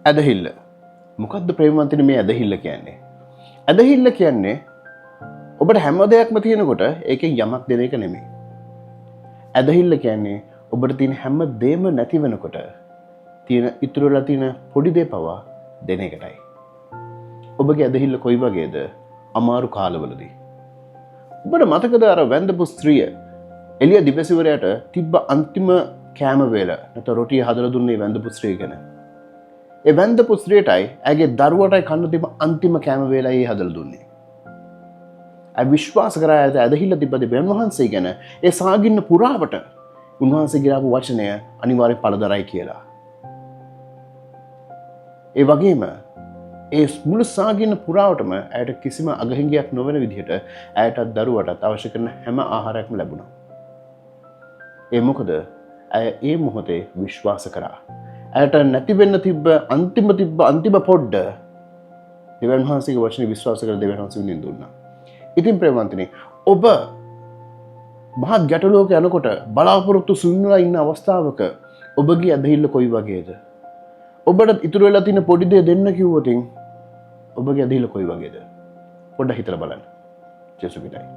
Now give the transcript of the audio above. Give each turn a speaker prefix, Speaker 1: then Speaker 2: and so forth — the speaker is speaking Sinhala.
Speaker 1: ඇදහිල්ල. මොකද්ද ප්‍රේමවන්තනි මේ ඇදහිල්ල කියන්නේ? ඇදහිල්ල කියන්නේ ඔබට හැම දෙයක්ම තියෙනකොට ඒකෙන් යමක් දෙන එක නෙමෙයි. ඇදහිල්ල කියන්නේ ඔබට තියෙන හැම දෙයක්ම නැති වෙනකොට තියෙන ඉතුරු වෙලා තියෙන පොඩි දේ පවා දෙන එකටයි. ඔබගේ ඇදහිල්ල කොයි වගේද? අමාරු කාලවලදී. ඔබට මතකද අර වැන්දපු ස්ත්‍රිය එළිය දිවසිවරයට තිබ්බ අන්තිම කෑම වේල නැත්නම් රොටිය හදලා දුන්නේ වැන්දපු ස්ත්‍රිය ගැන. ඒ වැන්දපු ස්ත්‍රියටයි ඇගේ දරුවටයි කන්න තිබ්බ අන්තිම කෑම වේලයි හදලා දුන්නේ. අය විශ්වාස කරා ඇදහිල්ල තිබ්බ දෙවියන් වහන්සේ ගැන ඒ සාගින්න පුරාවට උන්වහන්සේ ගිරාපු වචනය අනිවාර්යෙන් පළදරයි කියලා. ඒ වගේම ඒ මුළු සාගින්න පුරාවටම ඇයට කිසිම අගහිඟයක් නොවන විදිහට ඇයටත් දරුවටත් අවශ්‍ය කරන හැම ආහාරයක්ම ලැබුණා. ඒ මොකද ඇය ඒ මොහොතේ විශ්වාස කරා. ඇයට නැති වෙන්න තිබ්බ අන්තිම පොඩ්ඩ දෙවියන් වහන්සේගේ වචනේ විශ්වාස කර දෙවියන් වහන්සේ විඳින්න දුන්නා. ඉතින් ප්‍රේමවන්තනි, ඔබ මහත් ගැටලුවක යනකොට බලාපොරොත්තු සුන්වලා ඉන්න අවස්ථාවක ඔබගේ ඇදහිල්ල කොයි වගේද? ඔබට ඉතුරු වෙලා තියෙන පොඩි දේ දෙන්න කිව්වොත් ඔබගේ ඇදහිල්ල කොයි වගේද? පොඩ්ඩක් හිතලා බලන්න. ජේසුස් පිටයි.